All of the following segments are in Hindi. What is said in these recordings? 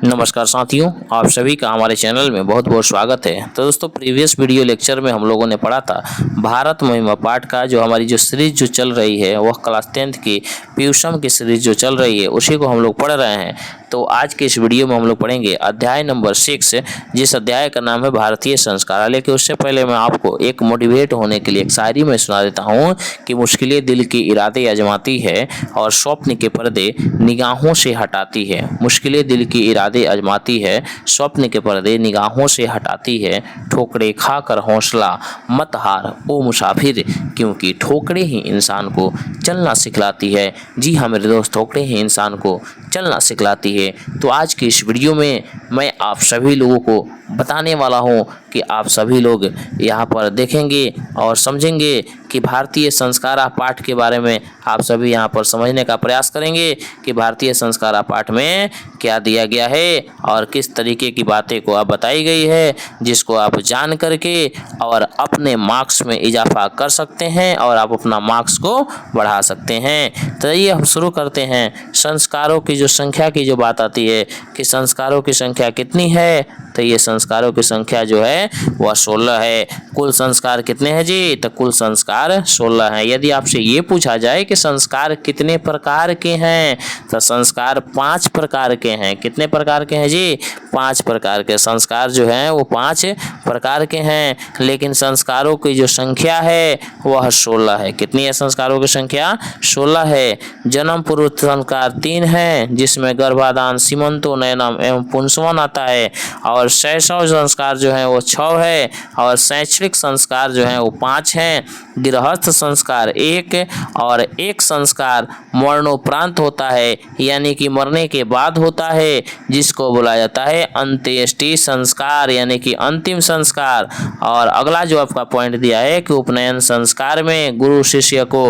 नमस्कार साथियों, आप सभी का हमारे चैनल में बहुत बहुत स्वागत है। तो दोस्तों, प्रीवियस वीडियो लेक्चर में हम लोगों ने पढ़ा था भारत महिमा पाठ का जो हमारी जो सीरीज जो चल रही है वह क्लास 10th की पीयूषम की सीरीज जो चल रही है उसी को हम लोग पढ़ रहे हैं। तो आज के इस वीडियो में हम लोग पढ़ेंगे अध्याय नंबर 6, जिस अध्याय का नाम है भारतीय संस्कार। लेकिन उससे पहले मैं आपको एक मोटिवेट होने के लिए एक शायरी में सुना देता हूँ कि मुश्किलें दिल के इरादे आजमाती है और स्वप्न के पर्दे निगाहों से हटाती है। मुश्किलें दिल के इरादे आजमाती है, स्वप्न के पर्दे निगाहों से हटाती है। ठोकरे खाकर हौसला मत हार ओ मुसाफिर, क्योंकि ठोकरे ही इंसान को चलना सिखलाती है। जी हाँ मेरे दोस्त, ठोकरे ही इंसान को चलना सिखलाती है। तो आज की इस वीडियो में मैं आप सभी लोगों को बताने वाला हूं कि आप सभी लोग यहां पर देखेंगे और समझेंगे कि भारतीय संस्कार पाठ के बारे में आप सभी यहां पर समझने का प्रयास करेंगे कि भारतीय संस्कार पाठ में क्या दिया गया है और किस तरीके की बातें को आप बताई गई है, जिसको आप जान करके और अपने मार्क्स में इजाफा कर सकते हैं और आप अपना मार्क्स को बढ़ा सकते हैं। तो ये हम शुरू करते हैं। संस्कारों की जो संख्या की जो बात आती है कि संस्कारों की संख्या कितनी है, तो ये संस्कारों की संख्या जो है वह 16 है। कुल संस्कार कितने हैं जी? तो कुल संस्कार 16 हैं। यदि आपसे ये पूछा जाए कि संस्कार कितने प्रकार के हैं, तो संस्कार 5 प्रकार के हैं। कितने प्रकार के हैं जी? 5 प्रकार के संस्कार जो हैं वो 5 प्रकार के हैं। लेकिन संस्कारों की जो संख्या है वह 16 है। कितनी है संस्कारों की संख्या? 16 है। जन्म पूर्व संस्कार 3 है, जिसमें गर्भाधान, सीमंतोन्नयनम एवं पुंसवन आता है। और शैशव संस्कार जो है वो 6 है और शैक्षणिक संस्कार जो है वो 5 हैं। गृहस्थ संस्कार 1 और एक संस्कार मरणोपरांत होता है, यानी कि मरने के बाद होता है, जिसको बोला जाता है अंत्येष्टि संस्कार यानी कि अंतिम संस्कार। और अगला जो आपका पॉइंट दिया है कि उपनयन संस्कार में गुरु शिष्य को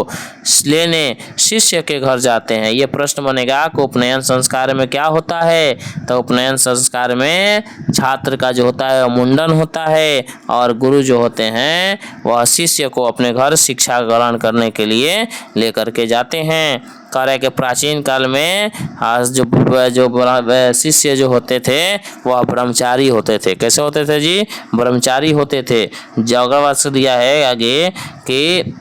लेने शिष्य के घर जाते हैं। ये प्रश्न बनेगा कि उपनयन संस्कार में क्या होता है? तो उपनयन संस्कार में छात्र का जो होता है मुंडन होता है और गुरु जो होते हैं वह शिष्य को अपने घर शिक्षा ग्रहण करने के लिए लेकर के जाते हैं। कह रहे कि प्राचीन काल में जो शिष्य जो होते थे वह ब्रह्मचारी होते थे। कैसे होते थे जी? ब्रह्मचारी होते थे। जगह दिया है आगे कि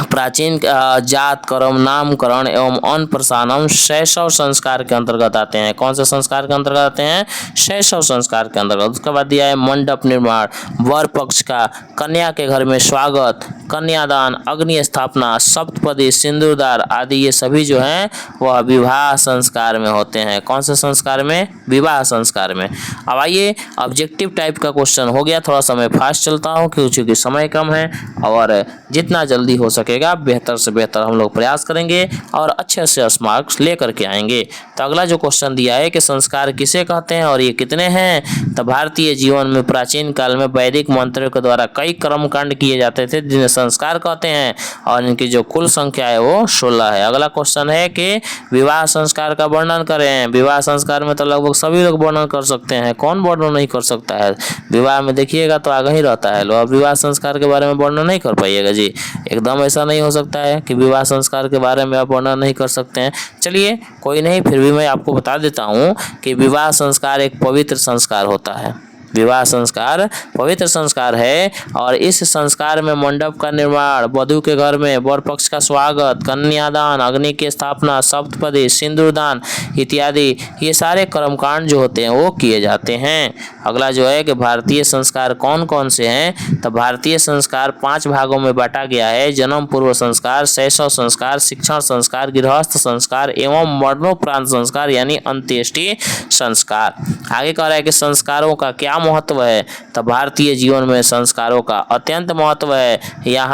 प्राचीन जात कर्म नामकरण एवं अन्नप्रसानम शैशव संस्कार के अंतर्गत आते हैं। कौन से संस्कार के अंतर्गत आते हैं? शैशव संस्कार के अंतर्गत। उसके बाद दिया है मंडप निर्माण, वर पक्ष का कन्या के घर में स्वागत, कन्यादान, अग्नि स्थापना, सप्तपदी, सिंदूरदान आदि ये सभी जो हैं वह विवाह संस्कार में होते हैं। कौन से संस्कार में? विवाह संस्कार में। अब आइए ऑब्जेक्टिव टाइप का क्वेश्चन हो गया। थोड़ा सा मैं फास्ट चलता हूँ क्योंकि समय कम है और जितना जल्दी हो सकेगा बेहतर से बेहतर हम लोग प्रयास करेंगे और अच्छे से मार्क्स लेकर के आएंगे। तो अगला जो क्वेश्चन दिया है कि संस्कार किसे कहते हैं और ये कितने हैं? तो भारतीय जीवन में प्राचीन काल में वैदिक मंत्रों के द्वारा कई कर्मकांड किए जाते थे जिन्हें संस्कार कहते हैं और इनकी जो कुल संख्या है वो 16 है। अगला क्वेश्चन है कि विवाह संस्कार का वर्णन करें। विवाह संस्कार में तो लगभग सभी लोग वर्णन कर सकते हैं, कौन वर्णन नहीं कर सकता है? विवाह में देखिएगा तो आगे ही रहता है। लोग विवाह संस्कार के बारे में वर्णन नहीं कर पाइएगा जी, एकदम ऐसा नहीं हो सकता है कि विवाह संस्कार के बारे में आप वर्णन नहीं कर सकते हैं। चलिए कोई नहीं, फिर भी मैं आपको बता देता हूँ कि विवाह संस्कार एक पवित्र संस्कार होता है। विवाह संस्कार पवित्र संस्कार है और इस संस्कार में मंडप का निर्माण, वधू के घर में वर पक्ष का स्वागत, कन्यादान, अग्नि की स्थापना, सप्तपदी, सिंदूरदान इत्यादि ये सारे कर्मकांड जो होते हैं वो किए जाते हैं। अगला जो है कि भारतीय संस्कार कौन कौन से हैं? तो भारतीय संस्कार 5 भागों में बांटा गया है। जन्म पूर्व संस्कार, शैशव संस्कार, शिक्षण संस्कार, गृहस्थ संस्कार एवं मरणोपरांत संस्कार यानी अंत्येष्टि संस्कार। आगे कह रहा है कि संस्कारों का क्या महत्व है? तो भारतीय जीवन में संस्कारों का अत्यंत महत्व है। यह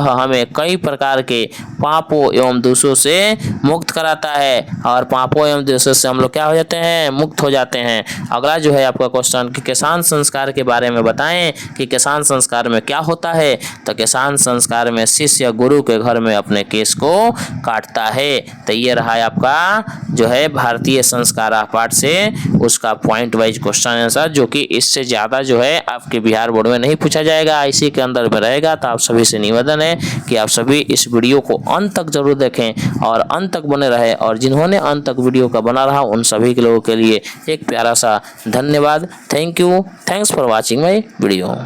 हमें कई प्रकार के पापों एवं दोषों से मुक्त कराता है और पापों एवं दोषों से हम लोग क्या हो जाते हैं? मुक्त हो जाते हैं। अगला जो है आपका क्वेश्चन कि किसान संस्कार के बारे में बताएं कि किसान संस्कार में क्या होता है? तो किसान संस्कार में शिष्य गुरु के घर में अपने केश को काटता है। तो ये रहा आपका जो है भारतीय संस्कार पाठ पार्ट से उसका पॉइंट वाइज क्वेश्चन आंसर, जो कि इससे ज़्यादा जो है आपके बिहार बोर्ड में नहीं पूछा जाएगा, इसी के अंदर में रहेगा। तो आप सभी से निवेदन है कि आप सभी इस वीडियो को अंत तक जरूर देखें और अंत तक बने रहे, और जिन्होंने अंत तक वीडियो का बना रहा उन सभी के लोगों के लिए एक प्यारा सा धन्यवाद। Thank you, thanks for watching my video.